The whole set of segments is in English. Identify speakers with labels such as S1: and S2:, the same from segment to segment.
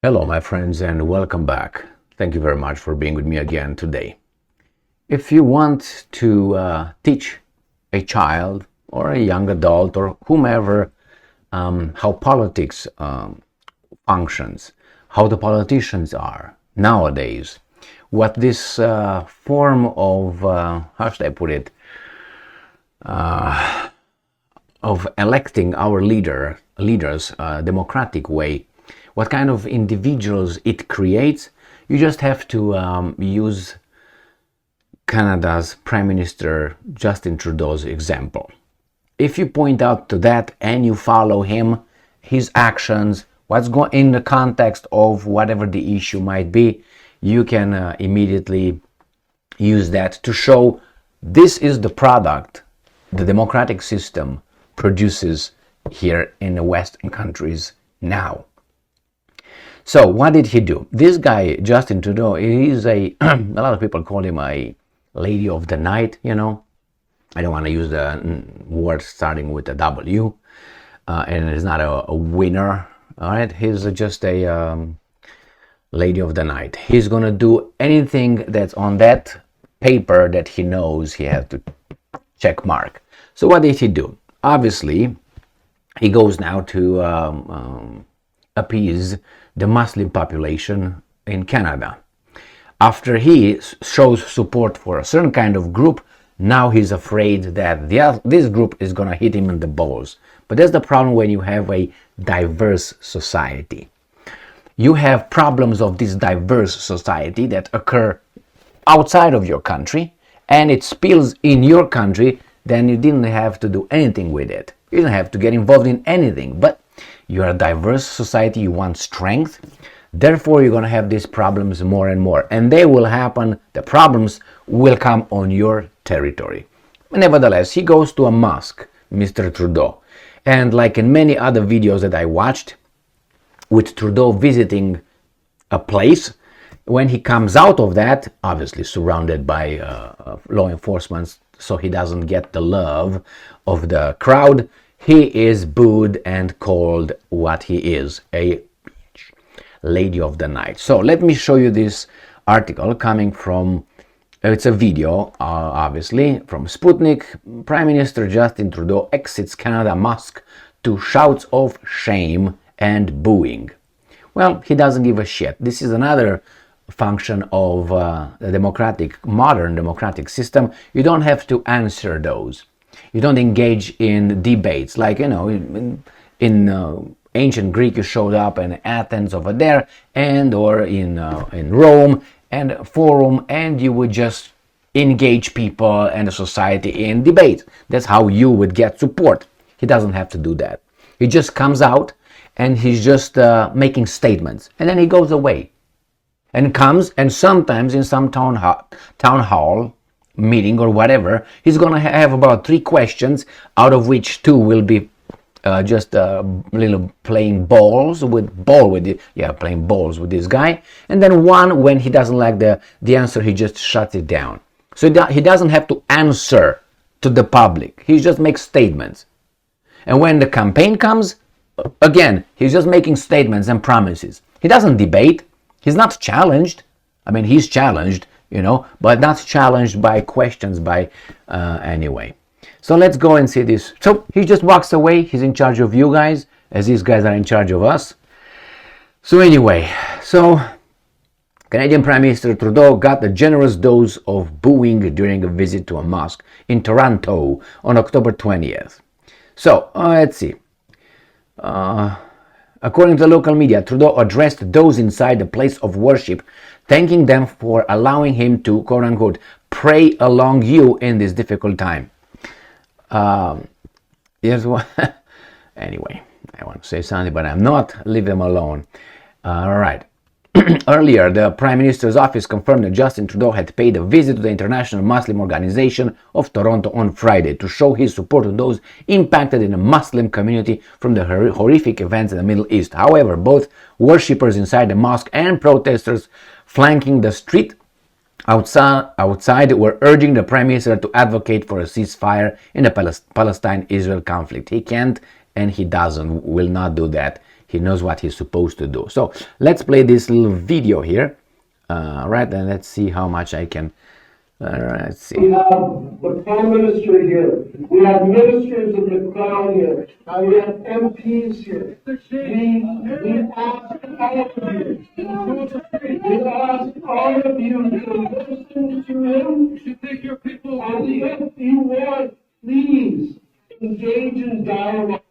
S1: Hello, my friends, and welcome back. Thank you very much for being with me again today. If you want to teach a child or a young adult or whomever how politics functions, how the politicians are nowadays, what this form of, how should I put it, of electing our leaders democratic way, what kind of individuals it creates, you just have to use Canada's Prime Minister Justin Trudeau's example. If you point out to that and you follow him, his actions, what's going in the context of whatever the issue might be, you can immediately use that to show this is the product the democratic system produces here in the Western countries now. So what did he do? This guy, Justin Trudeau, is a lot of people call him a lady of the night, I don't want to use the word starting with a W, and it's not a winner, all right? He's just a lady of the night. He's going to do anything that's on that paper that he knows he has to check mark. So what did he do? Obviously, he goes now to appease the Muslim population in Canada. After he shows support for a certain kind of group, now he's afraid that this group is going to hit him in the balls. But that's the problem when you have a diverse society. You have problems of this diverse society that occur outside of your country, and it spills in your country, then you didn't have to do anything with it. You didn't have to get involved in anything, but you're a diverse society, you want strength, therefore you're going to have these problems more and more, and they will happen, the problems will come on your territory. Nevertheless, he goes to a mosque, Mr. Trudeau, and like in many other videos that I watched, with Trudeau visiting a place, when he comes out of that, obviously surrounded by law enforcement, so he doesn't get the love of the crowd, he is booed and called what he is, a lady of the night. So let me show you this article coming from, it's a video, obviously, from Sputnik. Prime Minister Justin Trudeau exits Canada Mosque to shouts of shame and booing. Well, he doesn't give a shit. This is another function of the modern democratic system. You don't have to answer those. You don't engage in debates like, in ancient Greek you showed up in Athens over there, and or in Rome and Forum, and you would just engage people and the society in debate. That's how you would get support. He doesn't have to do that. He just comes out and he's just making statements, and then he goes away and comes, and sometimes in some town hall meeting or whatever, he's going to have about 3 questions, out of which 2 will be just little playing balls with this guy, and then 1, when he doesn't like the answer, he just shuts it down. So he doesn't have to answer to the public. He just makes statements, and when the campaign comes, again, he's just making statements and promises. He doesn't debate. He's not challenged. I mean, he's challenged, but not challenged by questions anyway. So let's go and see this. So he just walks away. He's in charge of you guys, as these guys are in charge of us. So anyway, Canadian Prime Minister Trudeau got a generous dose of booing during a visit to a mosque in Toronto on October 20th. So let's see. According to local media, Trudeau addressed those inside the place of worship, thanking them for allowing him to, quote-unquote, pray along you in this difficult time. Here's what... Anyway, I want to say something, but I'm not. Leave them alone. All right. Earlier, the Prime Minister's office confirmed that Justin Trudeau had paid a visit to the International Muslim Organization of Toronto on Friday to show his support to those impacted in the Muslim community from the horrific events in the Middle East. However, both worshippers inside the mosque and protesters flanking the street outside were urging the Prime Minister to advocate for a ceasefire in the Palestine-Israel conflict. He can't, and he will not do that. He knows what he's supposed to do. So let's play this little video here, right? And let's see how much I can. Let's see.
S2: We have the Prime Minister here. We have ministers in the crowd here. We have MPs here. We ask all of you. We ask all of you to listen to him. You should take your people. And if you want, please engage in dialogue.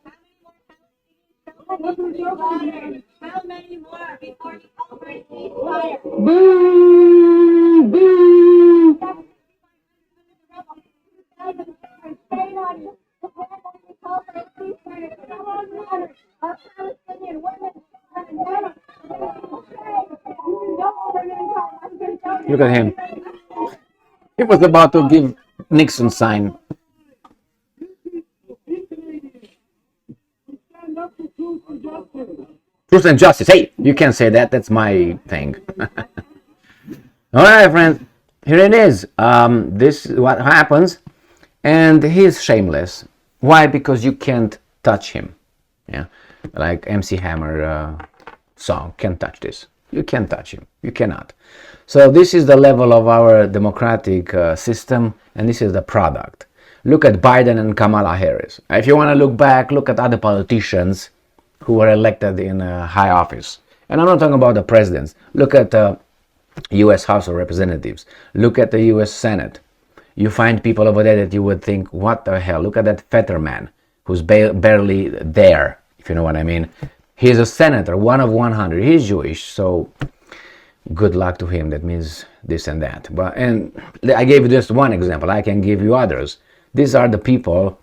S3: How many more before you celebrate ceasefire?
S2: Boo! Boo!
S1: Look at him. He was about to give Nixon sign. Truth and justice. Hey, you can't say that. That's my thing. All right, friends. Here it is. This is what happens. And he's shameless. Why? Because you can't touch him. Yeah, like MC Hammer song. Can't touch this. You can't touch him. You cannot. So this is the level of our democratic system, and this is the product. Look at Biden and Kamala Harris. If you want to look back, look at other politicians who were elected in high office. And I'm not talking about the presidents. Look at the U.S. House of Representatives. Look at the U.S. Senate. You find people over there that you would think, what the hell? Look at that Fetterman, who's barely there, if you know what I mean. He's a senator, 1 of 100. He's Jewish, so good luck to him. That means this and that. And I gave you just one example. I can give you others. These are the people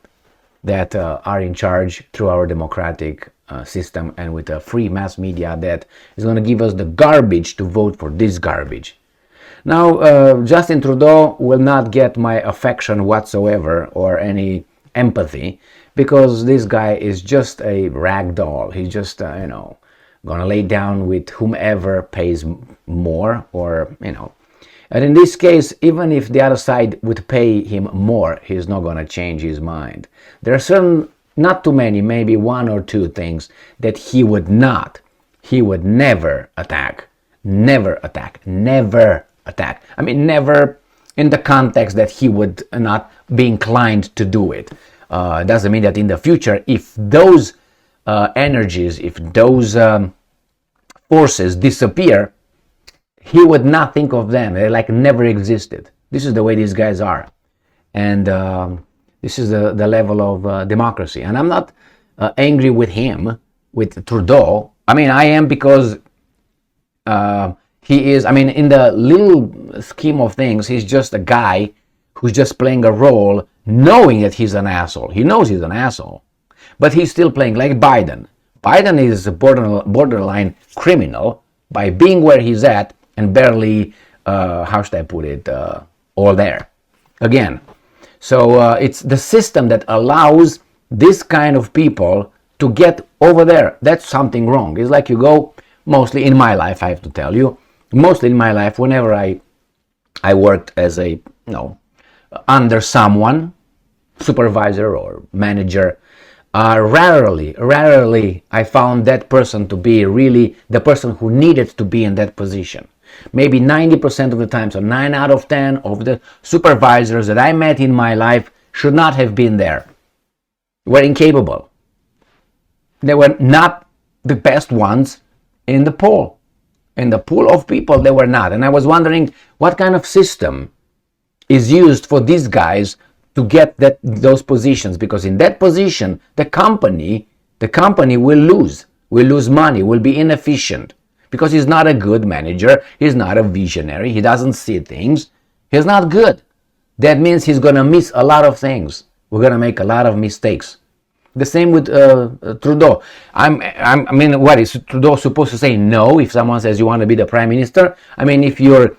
S1: that are in charge through our democratic system and with a free mass media that is going to give us the garbage to vote for this garbage. Now, Justin Trudeau will not get my affection whatsoever or any empathy because this guy is just a rag doll. He's just, going to lay down with whomever pays more or, And in this case, even if the other side would pay him more, he's not going to change his mind. There are certain, not too many, maybe 1 or 2 things that he would never attack. Never attack. Never attack. I mean, never in the context that he would not be inclined to do it. Doesn't mean that in the future, if those energies, if those forces disappear, he would not think of them. They never existed. This is the way these guys are. And this is the level of democracy. And I'm not angry with him, with Trudeau. I mean, I am because he is, in the little scheme of things, he's just a guy who's just playing a role knowing that he's an asshole. He knows he's an asshole. But he's still playing like Biden. Biden is a borderline criminal by being where he's at and barely, how should I put it, all there. Again, so it's the system that allows this kind of people to get over there. That's something wrong. It's like you go, mostly in my life, I have to tell you, mostly in my life, whenever I worked as a, under someone, supervisor or manager, rarely I found that person to be really the person who needed to be in that position. Maybe 90% of the time, so 9 out of 10 of the supervisors that I met in my life should not have been there. Were incapable. They were not the best ones in the pool. In the pool of people, they were not. And I was wondering what kind of system is used for these guys to get those positions, because in that position, the company will lose money, will be inefficient, because he's not a good manager, he's not a visionary, he doesn't see things, he's not good. That means he's going to miss a lot of things. We're going to make a lot of mistakes. The same with Trudeau. What is Trudeau supposed to say no if someone says you want to be the prime minister? If you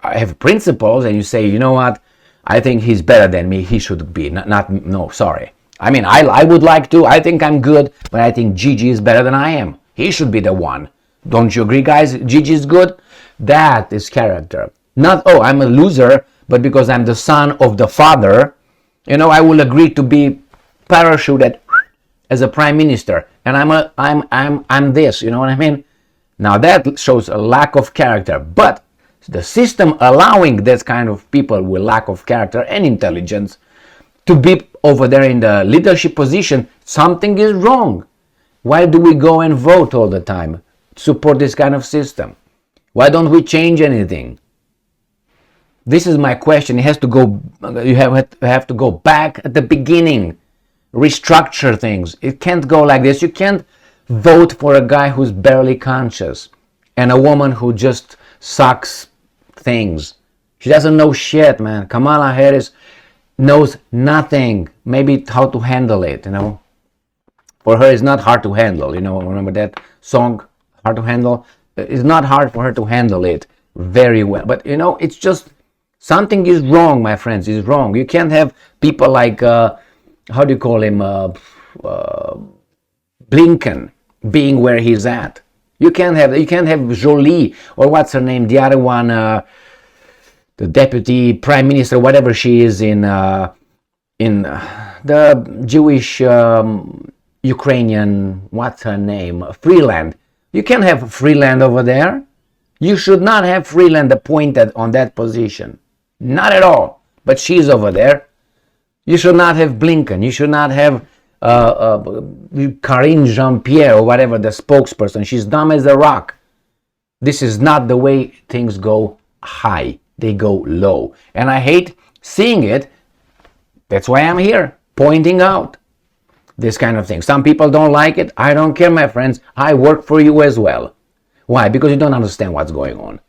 S1: have principles and you say, you know what, I think he's better than me, he should be. No, sorry. I would like to, I think I'm good, but I think Gigi is better than I am. He should be the one. Don't you agree, guys? Gigi is good? That is character. Not, I'm a loser, but because I'm the son of the father, I will agree to be parachuted as a prime minister. and I'm this, you know what I mean? Now that shows a lack of character, but the system allowing this kind of people with lack of character and intelligence to be over there in the leadership position, something is wrong. Why do we go and vote all the time? Support this kind of system? Why don't we change anything? This is my question. It has to go. You have to go back at the beginning, restructure things. It can't go like this. You can't vote for a guy who's barely conscious and a woman who just sucks things. She doesn't know shit, man. Kamala Harris knows nothing. Maybe how to handle it, you know. For her, it's not hard to handle. You know, remember that song, Hard to Handle? It's not hard for her to handle it very well. But, you know, it's just something is wrong, my friends. Is wrong. You can't have people like, how do you call him, Blinken being where he's at. You can't have Jolie, or what's her name, the other one, the deputy prime minister, whatever she is in the Jewish Ukrainian, what's her name, Freeland. You can't have Freeland over there. You should not have Freeland appointed on that position. Not at all. But she's over there. You should not have Blinken. You should not have Karine Jean-Pierre or whatever, the spokesperson. She's dumb as a rock. This is not the way things go high. They go low. And I hate seeing it. That's why I'm here, pointing out this kind of thing. Some people don't like it. I don't care, my friends. I work for you as well. Why? Because you don't understand what's going on.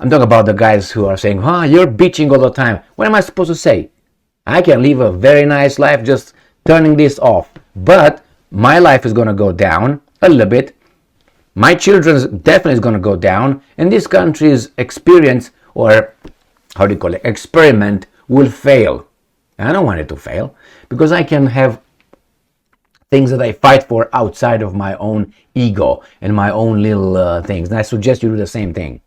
S1: I'm talking about the guys who are saying, you're bitching all the time. What am I supposed to say? I can live a very nice life just turning this off. But my life is going to go down a little bit. My children's definitely is going to go down. And this country's experience, or how do you call it, experiment, will fail. I don't want it to fail, because I can have things that I fight for outside of my own ego and my own little things. And I suggest you do the same thing.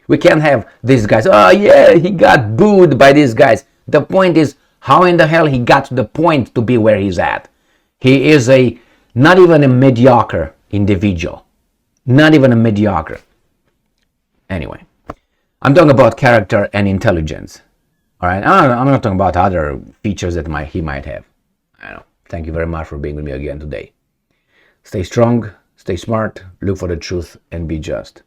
S1: We can't have these guys, he got booed by these guys. The point is, how in the hell he got to the point to be where he's at? He is not even a mediocre individual. Not even a mediocre. Anyway, I'm talking about character and intelligence. All right, I'm not talking about other features that he might have. I know. Thank you very much for being with me again today. Stay strong, stay smart, look for the truth, and be just.